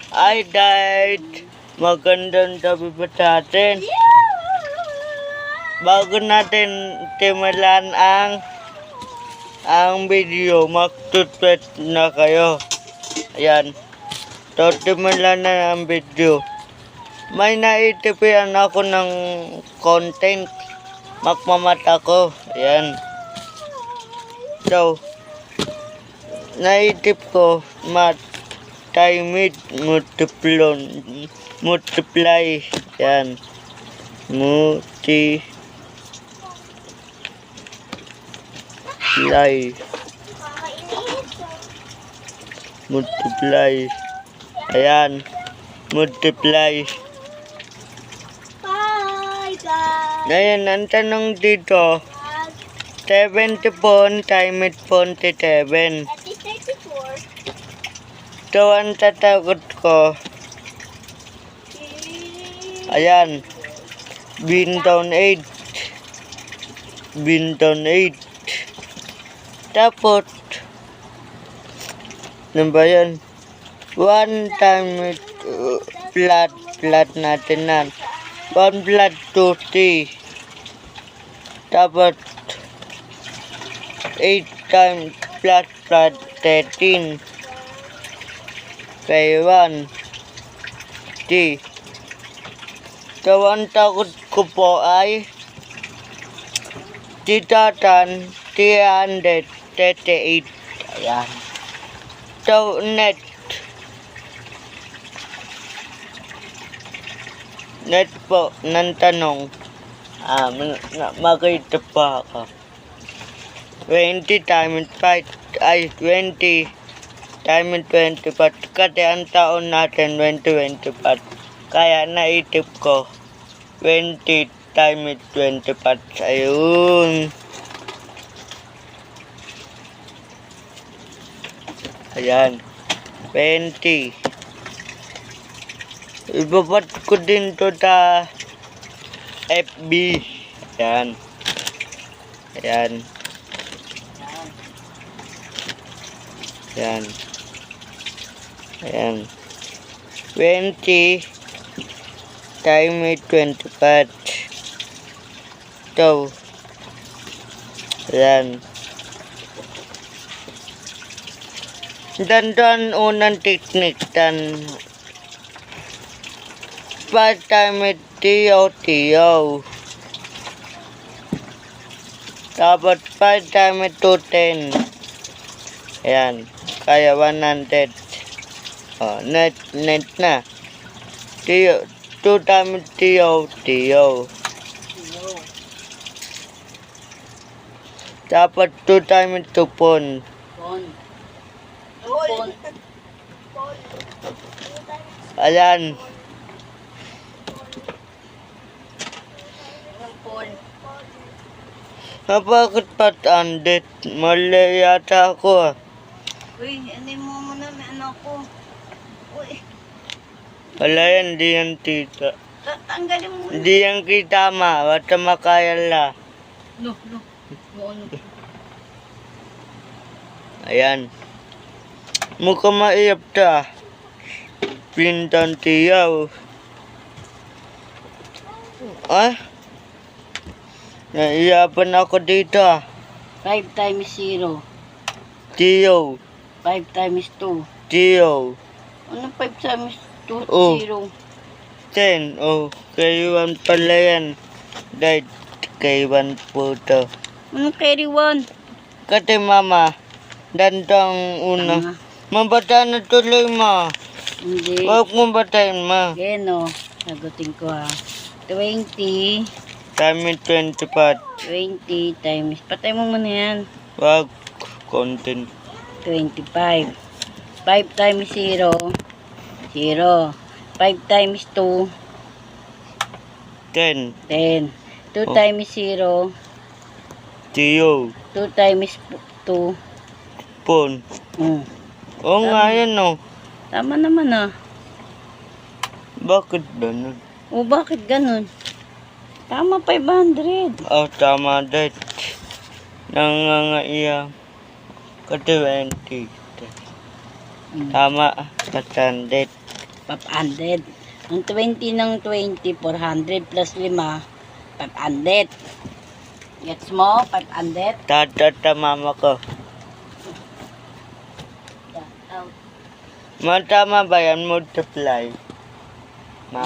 I died. Magandang gabi po sa atin. Bago natin timulan ang video, magtutwet na kayo. Ayan. So, timulan na ang video. May naitipian ako ng content. Magmamata ko. Ayan. So, naitip ko time it multiply. Yan. Multiply. Multiply. Ayan. Multiply. Ngayon, ang tanong dito, 70 pon time it 47. So, ang tatagot ko, ayan, Bintown 8. Bintown 8. Tapos, ano ba yan? 1 time it, flat natin na. 1 flat 2T. Tapos, 8 times flat 13. Kay 1 T. So, ang takot ko po ay titatan 338. Ayan. So, net po ng tanong. Makita pa ako. 20 times 5 ay 20 times 20 pat. Kasi ang taon natin 2020 pat. Kaya naitip ko 20 times 20 pat. Ayun. Ayan. 20. Ibabat ko din to sa FB. Ayan. Ayan. Ayan. Ayan. 20 times 20 pat. So, ayan. Dan unang technique dan 5 times TO. Dapat 5 times 210. Ayan. Kaya 100. Oh, net na. 2 times TO. Dapat 2 times 2 pon. Ayan. Bakit pat-andit? Mali yata ako. Uy, ano mo na, may anak ko. Uy. Wala yan, di yan tita. Tanggalin mo. Di yan kita ma, basta makayala. No. Ano? Ayan. Mukhang maiyap ta. Pintan tiyaw. Ah? Naiyapan ako dito. 5 times 0. Tiyaw. 5 times 2. Tiyaw. Ano 5 times 2? Oh. 0. 10. Oh, kay 1 pala yan. Dahil kay 1 po to. Ano carry 1? Kasi mama, dandang una. Mabata na tuloy ma. Hindi. Huwag mong batayin ma. Yan o. Sagutin ko ha. 20. Kami 20 pat. 20 times. Patay mo muna yan. Wag. Content. 25. 5 times 0. 0. 5 times 2. 10. 10. 2 Oh. times 0. Tiyo. 2 times 2. Pon. Oo nga yan oh. Tama naman ah. Bakit ganun? O bakit ganun? Tama 500. Oh, tama dat. Nangangaiya. Kasi 20. Tama. 100. 500. Ang 20 ng 20, 400 plus 5, 500. Gets mo? 500. Tatata mama ko. Out. Matama ba yan? Multiply. Ma.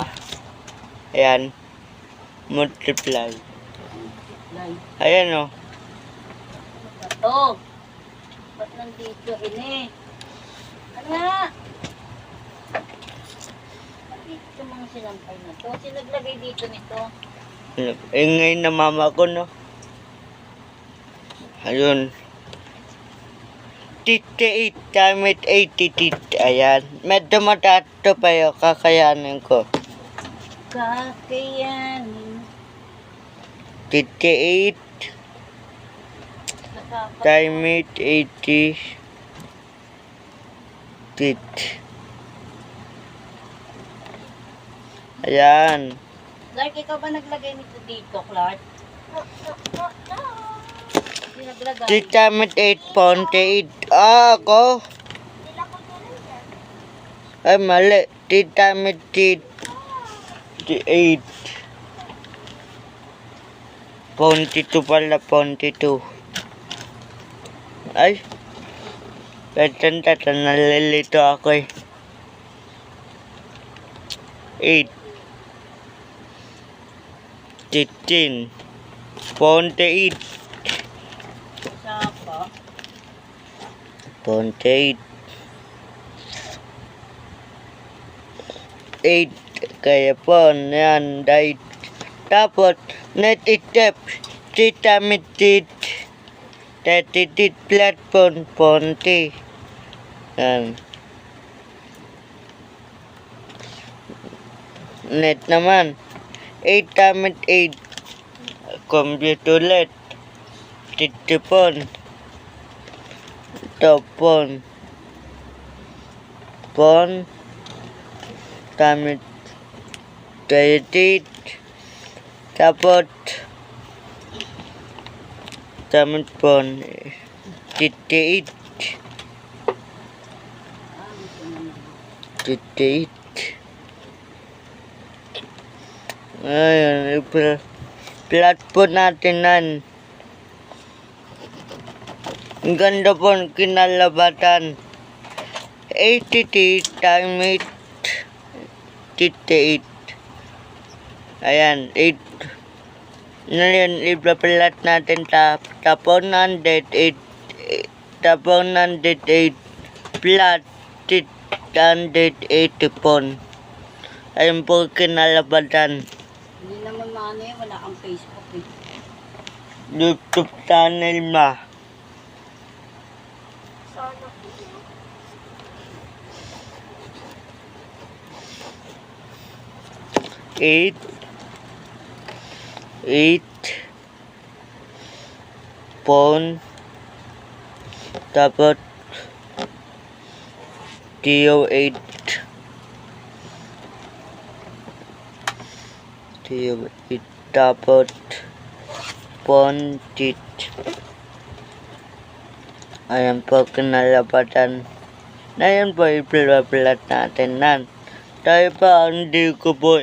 Ayan. Multiply. Line. Ayan o. Ito. Ba't nandito ini? Ano nga? Dito mga sinampay na to. Sino naglagay dito nito? Ingay na mama ko, no? Ayun. 58 times 80. Ayan. Medyo matato pa yung kakayanin ko. Kakayanin. 58 times 80. Ayan. Clark, ikaw ba naglagay nito dito, Clark? Hindi naglagay. 3 times 8, 48. Ah, ako? Ay, mali. 3 times 8. 42 pala, 42. Ay. Tatan, nalilito ako eh. 8. 15. 48. Sapa. 48. 8. Kaya po, yan, dahil. Tapos, net itep. 3 times 30 platform, 40. Yan. Net naman. 8 times 8. Computer ulit. 50 pon. Ito pon. Pon. Times 30. Tapos. Times pon. 58. 58. Ayun, plat po natin nan. Ang ganda po ang kinalabatan. 80 times 58. Ayan, 8. Ngayon, ipapalat natin tapon 108. Tapon 108. Plat 180 pon. Ayun po kinalabatan. Hindi naman maano eh, wala kang Facebook eh. YouTube channel ma. Sana. 8 pon dapat TO8 dapat pon tit. Ayan po kinalapatan. Ngayon po ipilat natin nan. Tayo pa hindi ko po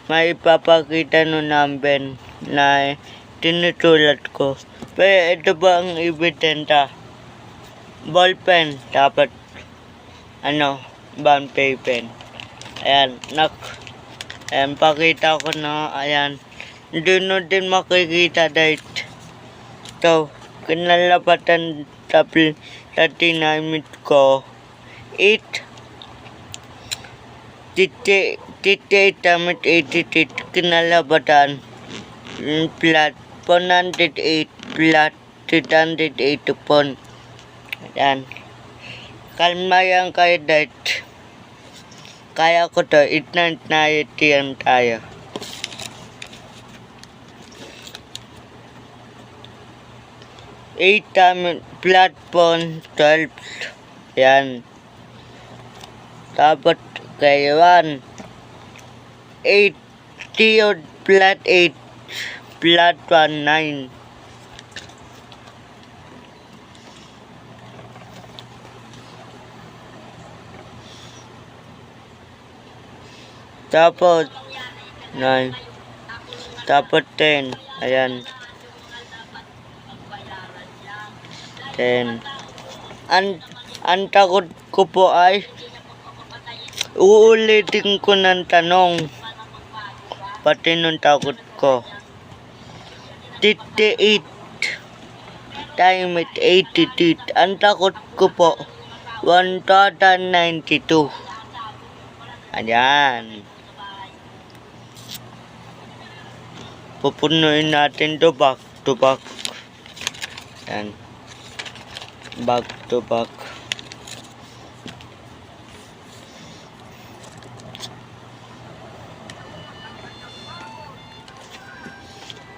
may ipapakita no number na tinutulat ko. Pero ito ba ang ibitenta? Ballpen, dapat bond paper. Ayan, ayan, pakita ko na, ayan. Hindi na din makikita dahil ito, kinalapatan sa tinamit ko. 8 titik tamit 88 kinalabatan plat 108 plat 380 pon. Ayan. Kalma yan kayo dahil kaya ko to. Itnant na itiyan tayo. 8 tamit plat pon 12. Ayan. Dapat kayo 1. 8 tiod plat 8 plat 1 9. Tapos 9. Tapos 10. Ayan. 10. Ang takot ko po ay uulitin ko ng tanong. Pati nung takot ko. 58 times 88. Ang takot ko po 1092. Ayan. Pupunuin natin to back to back. Ayan. Back to back.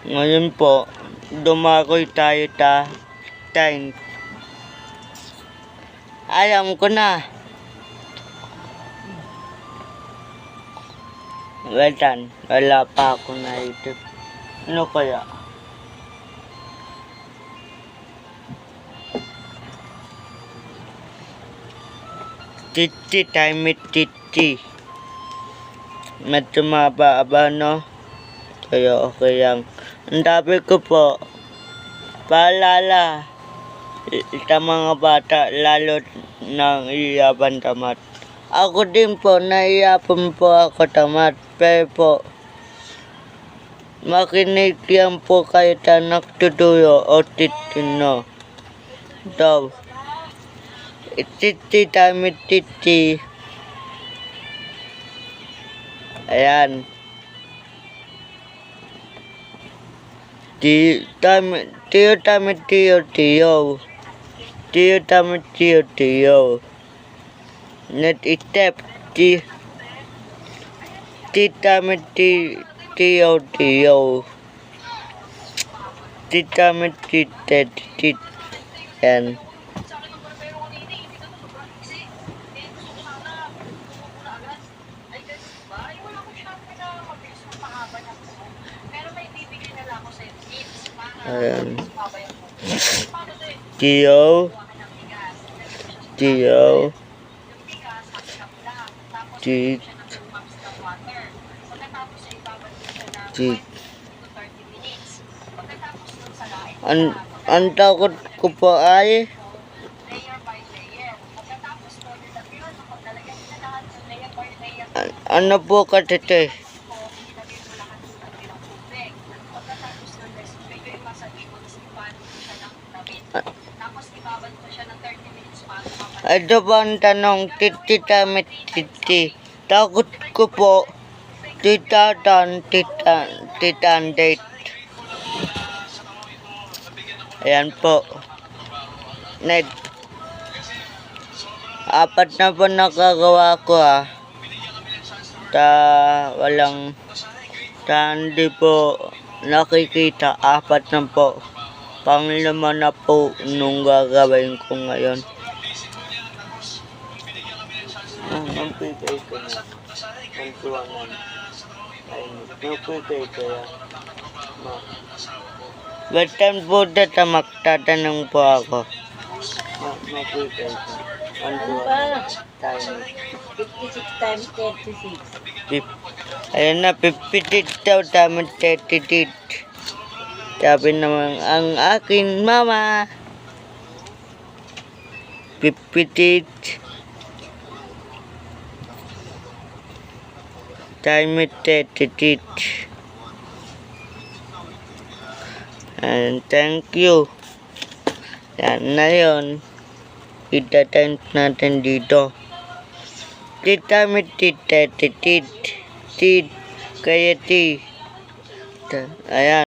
Ngayon po, dumakoy tayo 10. Alam ko na. Wala pa ako naisip. Ano kaya? Titi times 50. Medyo mababa, no? Kaya okay lang. Ang dami ko po. Paalala. Sa mga bata, lalo nang iyaban tamat. Ako din po, naiyapan po ako tamat. Pero po, makinig yan po kayo sa nagtutuyo o titino. So, titi times 50. Ayan. Tiyo times tiyo. Net step ti times tiyo. Ti times ti. Yan. Ayan. Tiyo. Ang takot ko po ay ano po katete? Ito ba ang tanong, titi times titi? Takot ko po, titan date. Ayan po. Net. 4 na po nakagawa ko hindi po nakikita. 4 na po. Pang-5 na po nung gagawin ko ngayon. Nagpipay ko na. Nagtuwangan. Nagpipay ko yan. Batan po magtatanong po ako. Nagpipay ko. Ano ba? 56 times 36. Ayan na, 58 daw times 38. Sabi naman ang aking mama. 58 times 38. And thank you. Yan na yun. Ita-times natin dito. Tita mit tita titit. Tit. Kaya ti. Ayan.